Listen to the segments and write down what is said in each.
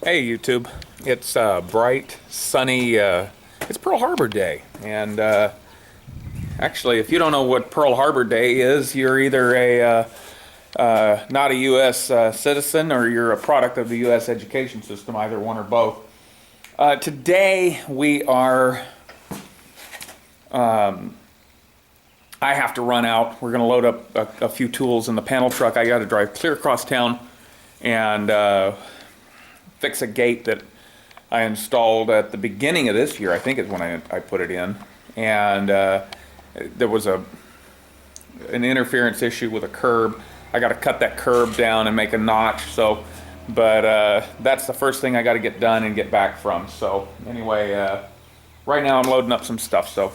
Hey YouTube, it's bright, sunny, it's Pearl Harbor Day, and actually if you don't know what Pearl Harbor Day is, you're either not a U.S. Citizen or you're a product of the U.S. education system, either one or both. Today we are, I have to run out. We're going to load up a few tools in the panel truck. I got to drive clear across town and fix a gate that I installed at the beginning of this year. I think is when I put it in, and there was an interference issue with a curb. I got to cut that curb down and make a notch. So, but that's the first thing I got to get done and get back from. So anyway, right now I'm loading up some stuff. So,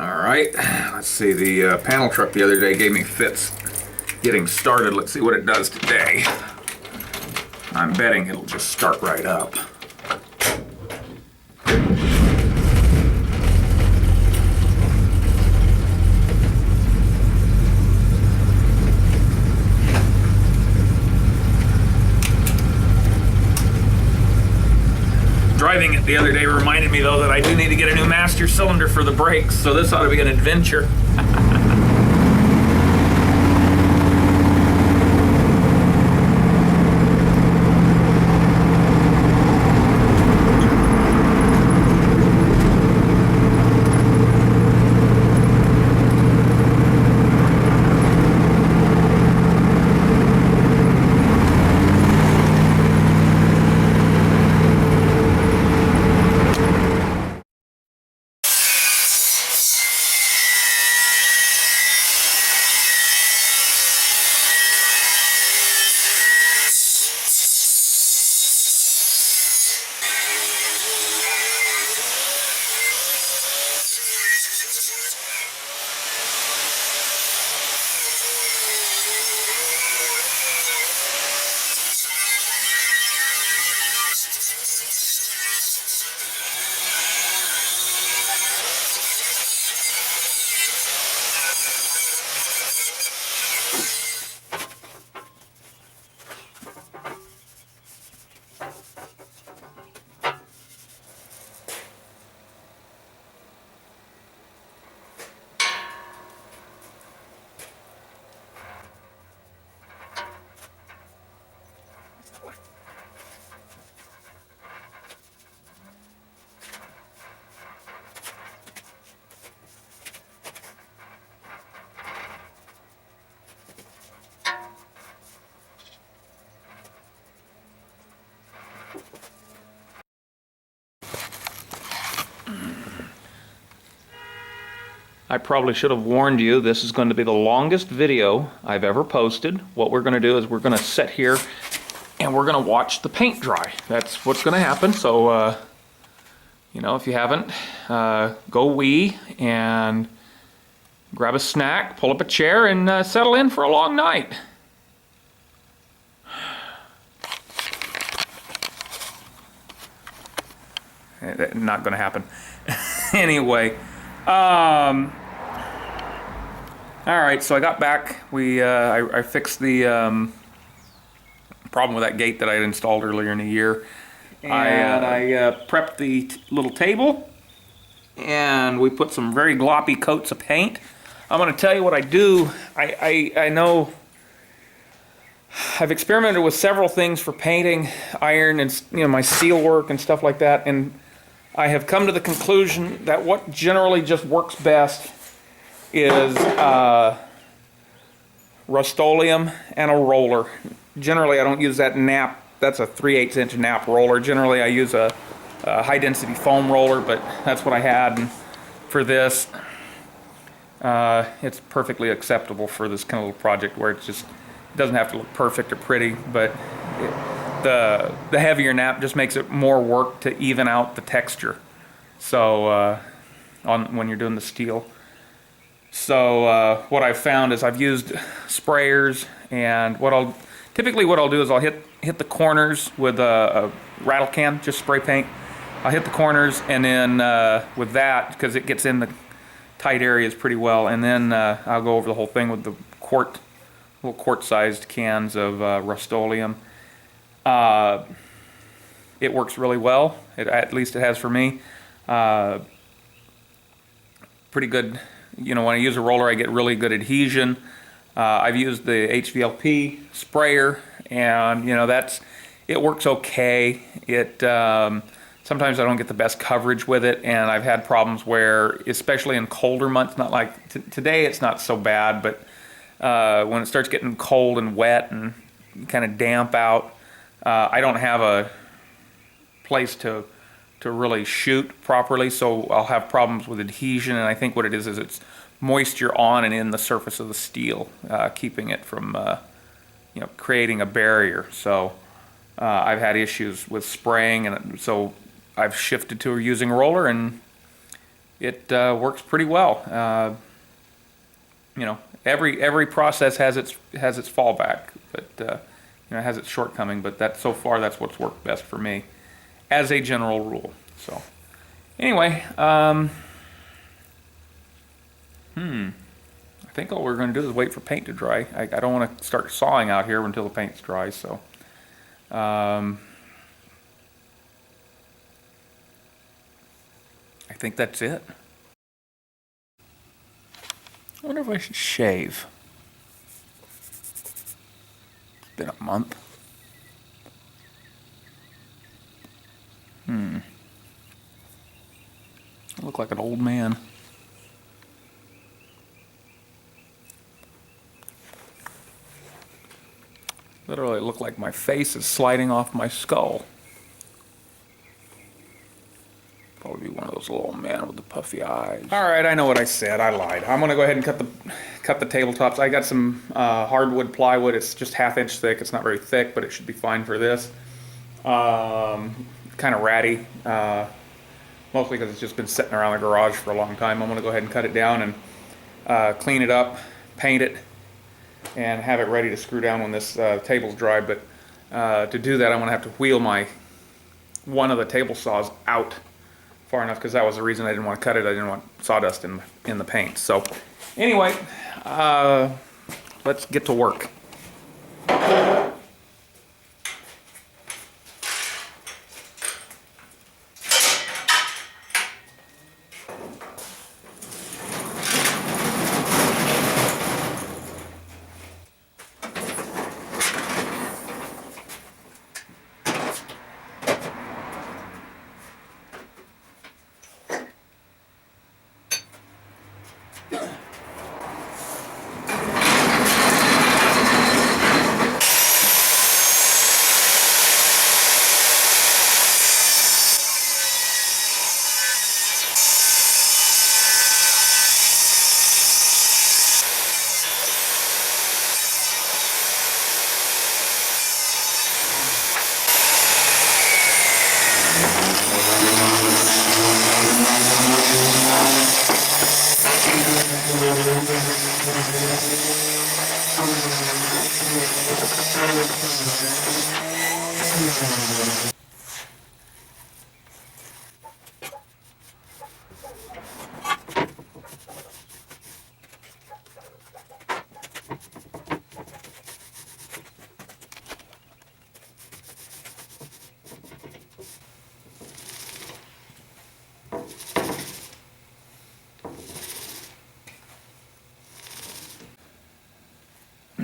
all right, let's see. The panel truck the other day gave me fits getting started. Let's see what it does today. I'm betting it'll just start right up. Driving it the other day reminded me though that I do need to get a new master cylinder for the brakes, so this ought to be an adventure. I probably should have warned you, this is going to be the longest video I've ever posted. What we're going to do is we're going to sit here and we're going to watch the paint dry. That's what's going to happen. So, you know, if you haven't, go wee and grab a snack, pull up a chair, and settle in for a long night. Not going to happen. Anyway. All right, so I got back. I fixed the problem with that gate that I had installed earlier in the year. And I prepped the little table, and we put some very gloppy coats of paint. I'm going to tell you what I do. I know I've experimented with several things for painting, iron, and my steel work and stuff like that, and I have come to the conclusion that what generally just works best is Rust-Oleum and a roller. Generally, I don't use that nap. That's a 3/8 inch nap roller. Generally, I use a high-density foam roller, but that's what I had. And for this, it's perfectly acceptable for this kind of little project where it doesn't have to look perfect or pretty, but the heavier nap just makes it more work to even out the texture. So when you're doing the steel. So what I've found is I've used sprayers, and typically what I'll do is I'll hit the corners with a rattle can, just spray paint. I'll hit the corners, and then with that, because it gets in the tight areas pretty well, and then I'll go over the whole thing with the little quart-sized cans of Rust-Oleum. it works really well. At least it has for me. Pretty good. You know, when I use a roller, I get really good adhesion. I've used the HVLP sprayer, and you know it works okay. Sometimes I don't get the best coverage with it, and I've had problems where, especially in colder months, not like today, it's not so bad, but when it starts getting cold and wet and kind of damp out, I don't have a place to really shoot properly, so I'll have problems with adhesion. And I think what it is it's moisture on and in the surface of the steel, keeping it from you know, creating a barrier. So I've had issues with spraying, and so I've shifted to using a roller, and it works pretty well. You know, every process has its fallback, but you know, it has its shortcoming. But so far that's what's worked best for me, as a general rule. So anyway, I think all we're going to do is wait for paint to dry. I don't want to start sawing out here until the paint's dry. So. I think that's it. I wonder if I should shave. It's been a month. I look like an old man. Literally look like my face is sliding off my skull. Probably one of those little men with the puffy eyes. All right, I know what I said. I lied. I'm gonna go ahead and cut the tabletops. I got some hardwood plywood. It's just 1/2 inch thick. It's not very thick, but it should be fine for this. Kind of ratty, mostly because it's just been sitting around the garage for a long time. I'm gonna go ahead and cut it down and clean it up, paint it, and have it ready to screw down when this table's dry. But to do that, I'm gonna have to wheel one of the table saws out far enough, because that was the reason I didn't want to cut it. I didn't want sawdust in the paint. So anyway, let's get to work.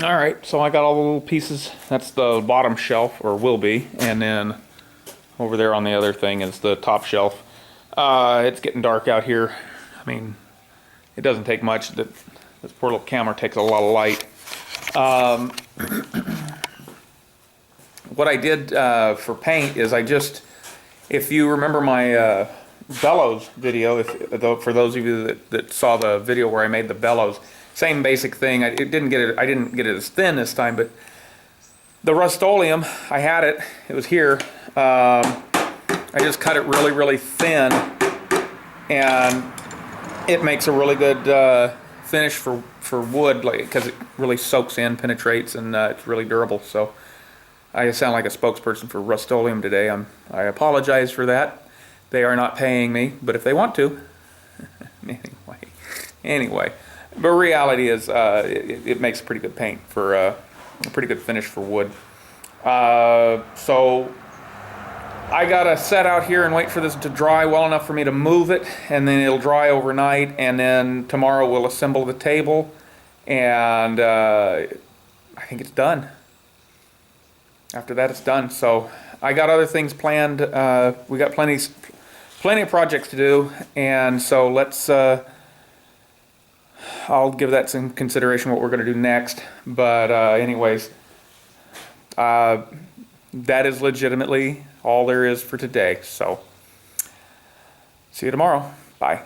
All right, so I got all the little pieces. That's the bottom shelf, or will be, and then over there on the other thing is the top shelf. It's getting dark out here. I mean, it doesn't take much. This poor little camera takes a lot of light. What I did for paint is if you remember my bellows video, for those of you that saw the video where I made the bellows, same basic thing. I didn't get it as thin this time, but the Rust-Oleum, I had it. It was here. I just cut it really, really thin, and it makes a really good finish for wood, because it really soaks in, penetrates, and it's really durable. So I sound like a spokesperson for Rust-Oleum today. I apologize for that. They are not paying me, but if they want to, anyway. But reality is, it makes a pretty good paint for a pretty good finish for wood. So I gotta set out here and wait for this to dry well enough for me to move it, and then it'll dry overnight, and then tomorrow we'll assemble the table, and I think it's done. After that, it's done. So I got other things planned. We got plenty of projects to do, and so let's. I'll give that some consideration what we're going to do next. But anyways, that is legitimately all there is for today. So see you tomorrow. Bye.